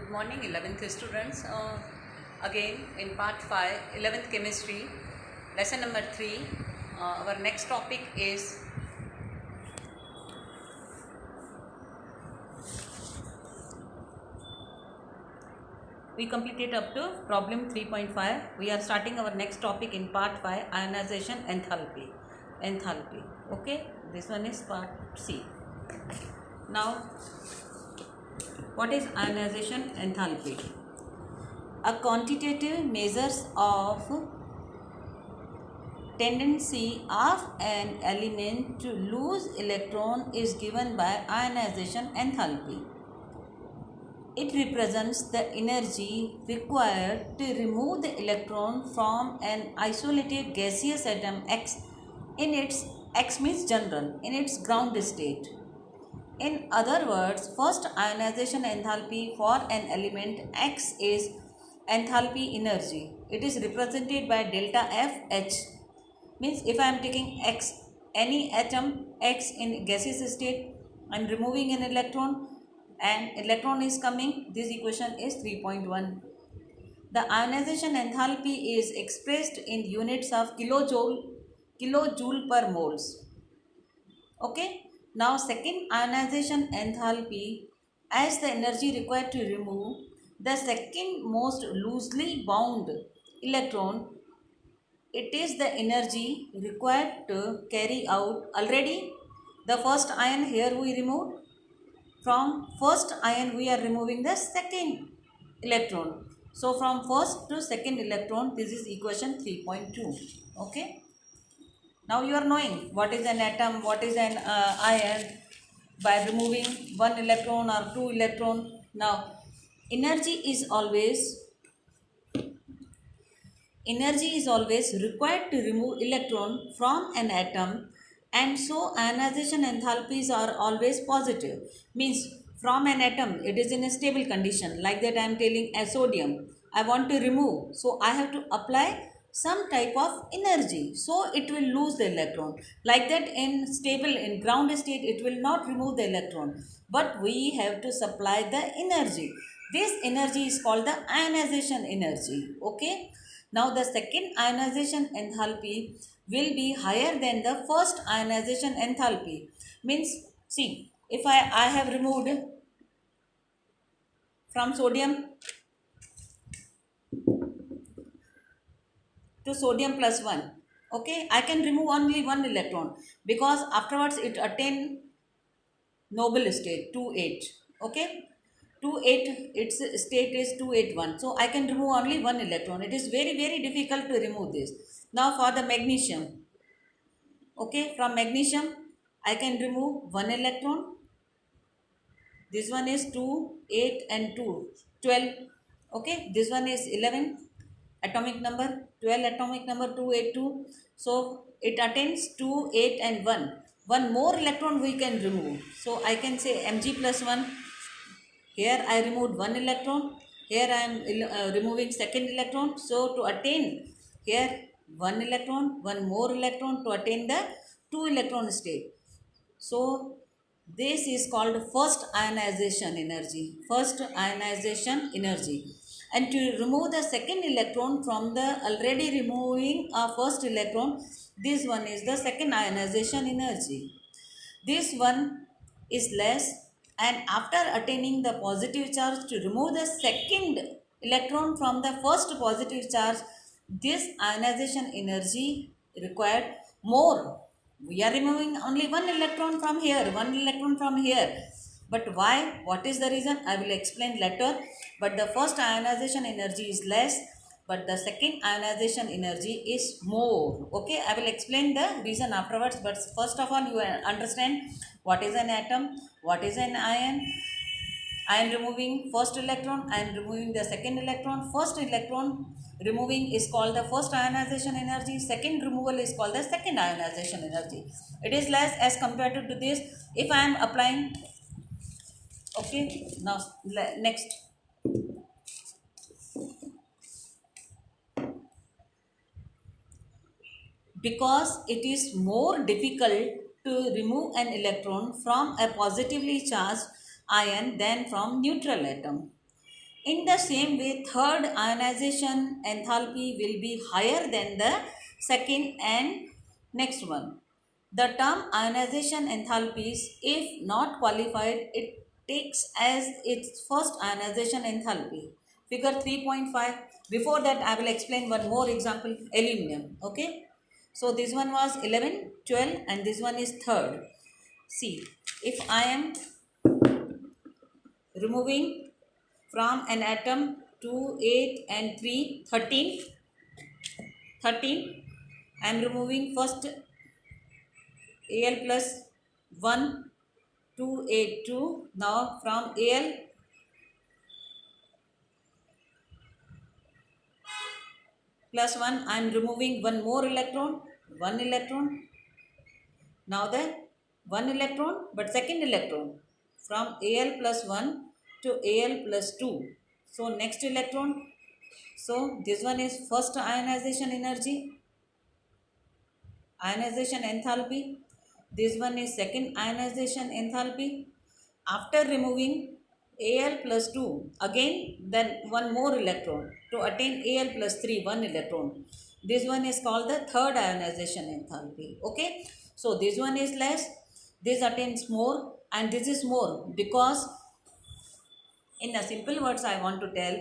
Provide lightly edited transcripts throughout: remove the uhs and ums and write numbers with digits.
Good morning 11th students. Again in part 5 11th chemistry lesson number 3. Our next topic is we completed up to problem 3.5. We are starting our next topic in part 5, ionization enthalpy. Okay, this one is part C. Now what is ionization enthalpy? A quantitative measures of tendency of an element to lose electron is given by ionization enthalpy. It represents the energy required to remove the electron from an isolated gaseous atom X in its X means general in its ground state. In other words, first ionization enthalpy for an element X is enthalpy energy. It is represented by delta F H. Means if I am taking X, any atom X in gaseous state, I am removing an electron and electron is coming, this equation is 3.1. The ionization enthalpy is expressed in units of kilojoule per moles. Okay. Now second ionization enthalpy, as the energy required to remove the second most loosely bound electron, it is the energy required to carry out. Already the first ion here we removed. From first ion we are removing the second electron. So from first to second electron, this is equation 3.2. Okay. Now you are knowing what is an atom, what is an ion by removing one electron or two electron. Now energy is always required to remove electron from an atom, and so ionization enthalpies are always positive. Means from an atom it is in a stable condition, like that I am telling a sodium I want to remove, so I have to apply some type of energy, so it will lose the electron. Like that in stable, in ground state, it will not remove the electron, but we have to supply the energy. This energy is called the ionization energy. Okay. Now the second ionization enthalpy will be higher than the first ionization enthalpy. Means see, if I have removed from sodium to sodium plus 1, okay, I can remove only one electron because afterwards it attain noble state 2,8. Okay, 2,8, its state is 281, so I can remove only one electron. It is very difficult to remove this. Now for the magnesium, okay, from magnesium I can remove one electron. This one is 2, 8 and 2, 12. Okay, this one is 11 atomic number, 12 atomic number, 282. So it attains 2, 8 and 1. One more electron we can remove. So I can say Mg plus 1. Here I removed one electron. Here I am removing second electron. So to attain here one electron, one more electron to attain the 2 electron state. So this is called first ionization energy. First ionization energy. And to remove the second electron from the already removing a first electron, this one is the second ionization energy. This one is less, and after attaining the positive charge, to remove the second electron from the first positive charge, this ionization energy required more. We are removing only one electron from here, one electron from here. But why? What is the reason? I will explain later. But the first ionization energy is less, but the second ionization energy is more. Okay, I will explain the reason afterwards. But first of all, you understand what is an atom, what is an ion. I am removing first electron, I am removing the second electron. First electron removing is called the first ionization energy. Second removal is called the second ionization energy. It is less as compared to this. If I am applying, okay, now next. Because it is more difficult to remove an electron from a positively charged ion than from neutral atom. In the same way, third ionization enthalpy will be higher than the second and next one. The term ionization enthalpies, if not qualified, it takes as its first ionization enthalpy. Figure 3.5. Before that, I will explain one more example, aluminum. Okay. So this one was 11, 12, and this one is third. See, if I am removing from an atom 2, 8, and 3, 13, 13, I am removing first Al plus 1, 2, 8, 2. Now from Al plus 1, I am removing one more electron, 1 electron. Now the 1 electron, but second electron from Al plus 1 to Al plus 2. So next electron. So this one is first ionization energy, ionization enthalpy. This one is second ionization enthalpy. After removing Al plus 2, again then one more electron to attain Al plus 3, 1 electron. This one is called the third ionization enthalpy. Okay. So this one is less, this attains more, and this is more, because in a simple words I want to tell,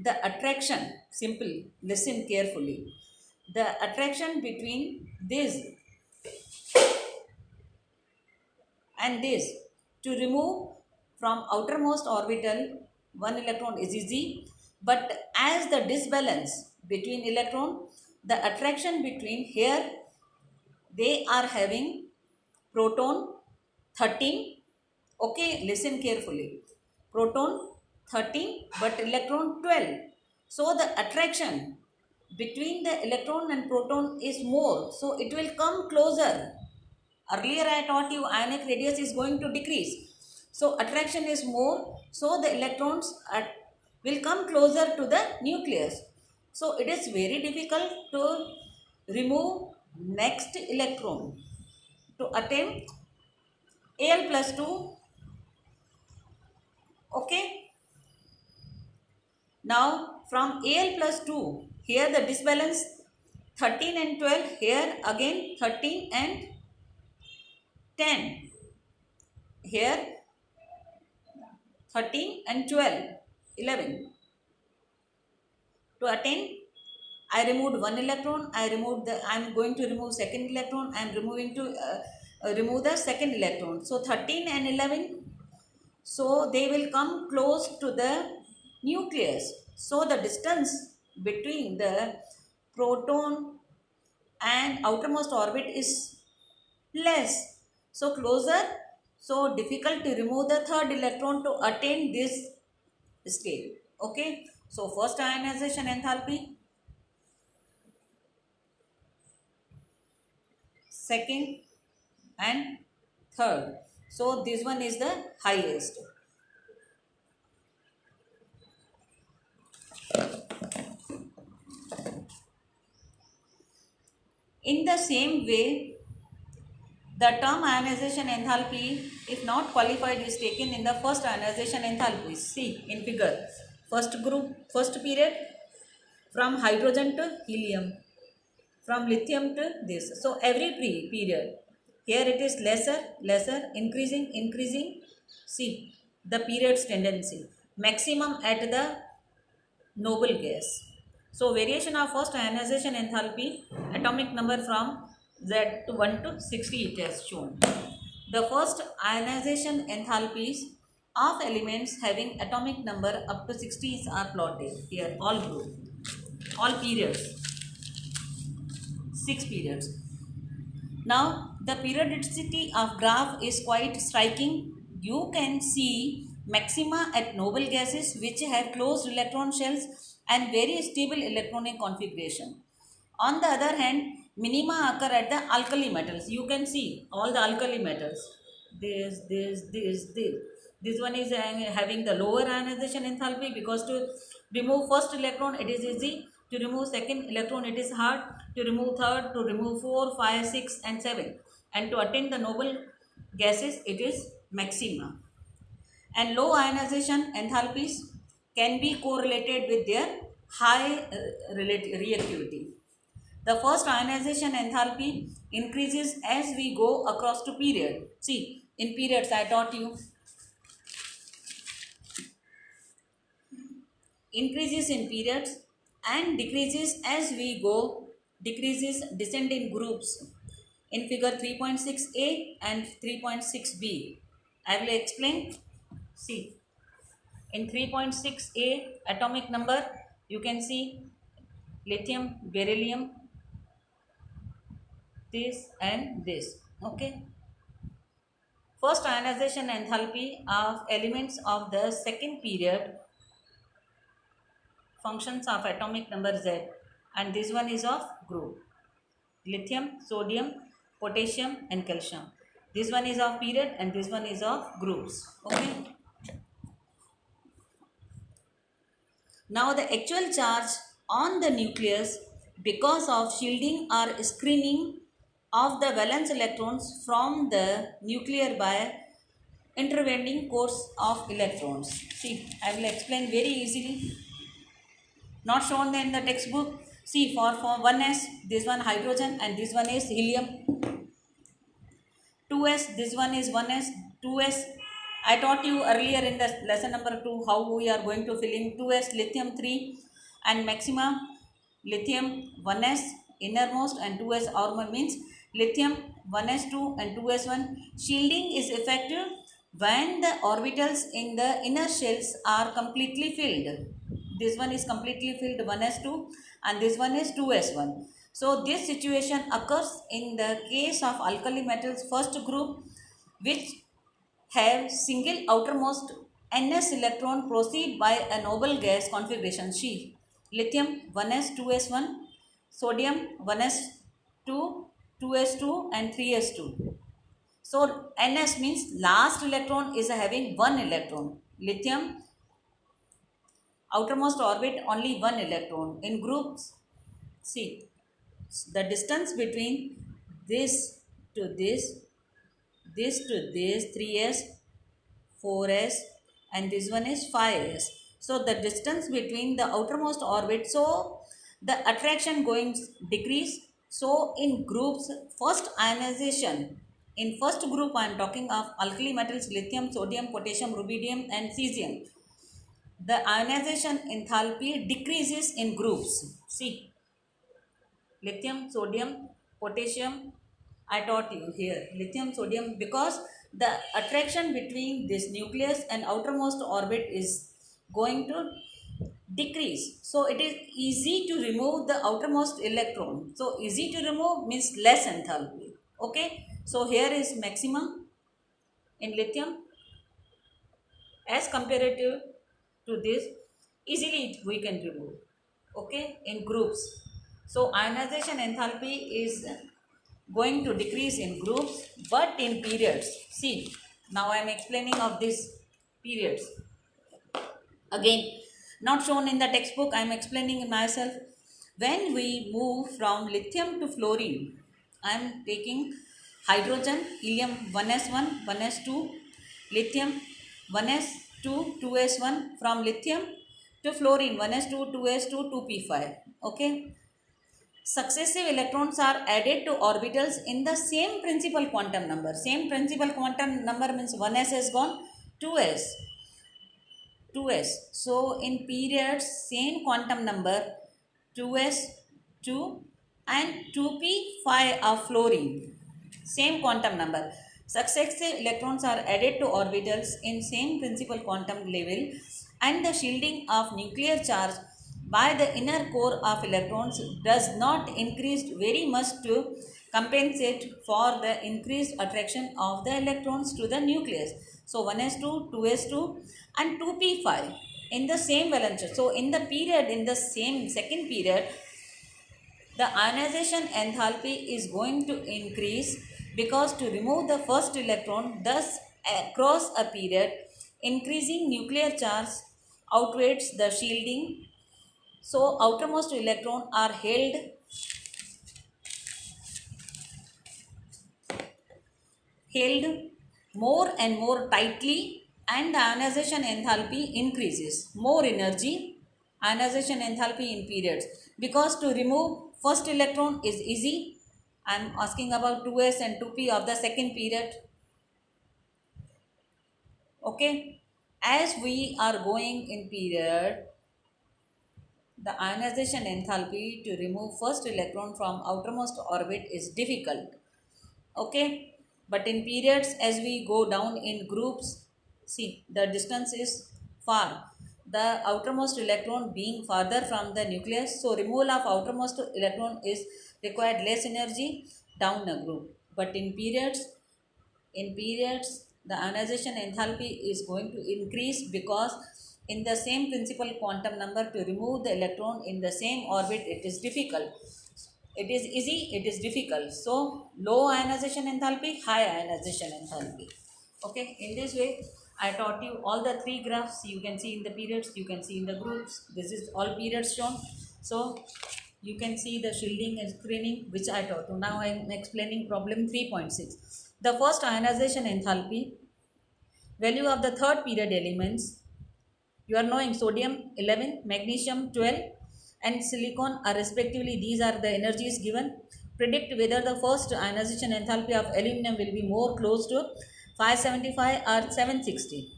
the attraction, simple, listen carefully. The attraction between this and this to remove from outermost orbital one electron is easy, but as the disbalance between electron, the attraction between here, they are having proton 13. Okay, listen carefully. Proton 13 but electron 12. So the attraction between the electron and proton is more. So it will come closer. Earlier I taught you ionic radius is going to decrease. So attraction is more. So the electrons will come closer to the nucleus. So it is very difficult to remove next electron to attain Al plus 2. Okay. Now from Al plus 2, here the disbalance 13 and 12, here again 13 and 10. Here 13 and 12, 11. To attain, I removed one electron, I am going to remove second electron, I am remove the second electron. So 13 and 11, so they will come close to the nucleus. So the distance between the proton and outermost orbit is less. So closer, so difficult to remove the third electron to attain this state. Okay. So first ionization enthalpy, second and third. So this one is the highest. In the same way, the term ionization enthalpy, if not qualified, is taken in the first ionization enthalpy. See in figure, first group, first period, from hydrogen to helium, from lithium to this. So every period, here it is lesser, increasing. See the period's tendency, maximum at the noble gas. So variation of first ionization enthalpy, atomic number from Z to 1 to 60 it has shown. The first ionization enthalpies of elements having atomic number up to 60 are plotted here, all group, all periods, 6 periods. Now the periodicity of graph is quite striking. You can see maxima at noble gases which have closed electron shells and very stable electronic configuration. On the other hand, minima occur at the alkali metals. You can see all the alkali metals. This. This one is having the lower ionization enthalpy, because to remove first electron it is easy. To remove second electron it is hard. To remove third, to remove 4, 5, 6 and 7. And to attain the noble gases it is maxima. And low ionization enthalpies can be correlated with their high reactivity. The first ionization enthalpy increases as we go across to period. See, in periods I taught you, increases in periods and decreases as we go, decreases descend in groups in figure 3.6a and 3.6b. I will explain. See, in 3.6a atomic number you can see lithium, beryllium, this and this. Okay. First ionization enthalpy of elements of the second period functions of atomic number Z, and this one is of group lithium, sodium, potassium and calcium. This one is of period and this one is of groups. Okay. Now the actual charge on the nucleus because of shielding or screening of the valence electrons from the nuclear by intervening course of electrons. See, I will explain very easily. Not shown in the textbook. See, for 1s, this one hydrogen and this one is helium. 2s, this one is 1s, 2s. I taught you earlier in the lesson number 2 how we are going to fill in 2s, lithium 3 and maxima lithium 1s innermost and 2s outermost means lithium 1s2 and 2s1. Shielding is effective when the orbitals in the inner shells are completely filled. This one is completely filled 1s2 and this one is 2s1. So this situation occurs in the case of alkali metals first group which have single outermost ns electron proceed by a noble gas configuration. See, lithium 1s 2s1, sodium 1s2, 2s2 and 3s2. So ns means last electron is having one electron. Lithium outermost orbit only one electron. In groups, see, the distance between this to this to this 3s, 4s and this one is 5s. So the distance between the outermost orbit, so the attraction going decrease. So in groups, first ionization, in first group I am talking of alkali metals lithium, sodium, potassium, rubidium and cesium. The ionization enthalpy decreases in groups. See, lithium, sodium, potassium, I taught you here, lithium, sodium, because the attraction between this nucleus and outermost orbit is going to decrease. So it is easy to remove the outermost electron. So easy to remove means less enthalpy. Okay. So here is maximum in lithium as comparative to this, easily we can remove. Okay, in groups. So ionization enthalpy is going to decrease in groups but in periods. See, now I am explaining of these periods. Again, not shown in the textbook, I am explaining myself. When we move from lithium to fluorine, I am taking hydrogen, helium 1s1, 1s2, lithium 1s2, 2s1, from lithium to fluorine 1s2, 2s2, 2p5. Okay. Successive electrons are added to orbitals in the same principal quantum number. Same principal quantum number means 1s is gone, 2s. 2s. So in periods, same quantum number 2s, 2 and 2p5 of fluorine. Same quantum number. Successive electrons are added to orbitals in same principal quantum level and the shielding of nuclear charge by the inner core of electrons does not increase very much to compensate for the increased attraction of the electrons to the nucleus. So 1s2, 2s2 and 2p5 in the same valence. So in the period, in the same second period, the ionization enthalpy is going to increase because to remove the first electron, thus across a period, increasing nuclear charge outweighs the shielding. So outermost electrons are held more and more tightly and the ionization enthalpy increases. More energy, ionization enthalpy in periods. Because to remove first electron is easy. I am asking about 2s and 2p of the second period. Okay, as we are going in period, the ionization enthalpy to remove first electron from outermost orbit is difficult. Okay, but in periods, as we go down in groups, see the distance is far, the outermost electron being farther from the nucleus, so removal of outermost electron is required less energy down a group. But in periods the ionization enthalpy is going to increase, because in the same principal quantum number to remove the electron in the same orbit, it is difficult. It is easy, it is difficult. So low ionization enthalpy, high ionization enthalpy. Okay, in this way I taught you all the three graphs. You can see in the periods, you can see in the groups. This is all periods shown. So you can see the shielding and screening which I taught you. Now I am explaining problem 3.6. The first ionization enthalpy value of the third period elements. You are knowing sodium 11, magnesium 12 and silicon are respectively, these are the energies given. Predict whether the first ionization enthalpy of aluminum will be more close to 575 or 760.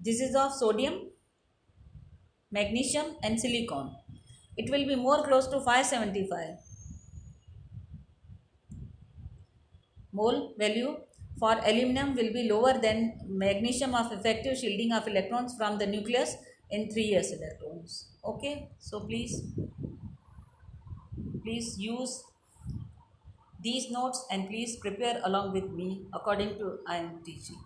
This is of sodium, magnesium and silicon. It will be more close to 575 mole value. For aluminum will be lower than magnesium of effective shielding of electrons from the nucleus in 3s electrons. Okay, so please use these notes and please prepare along with me according to I am teaching.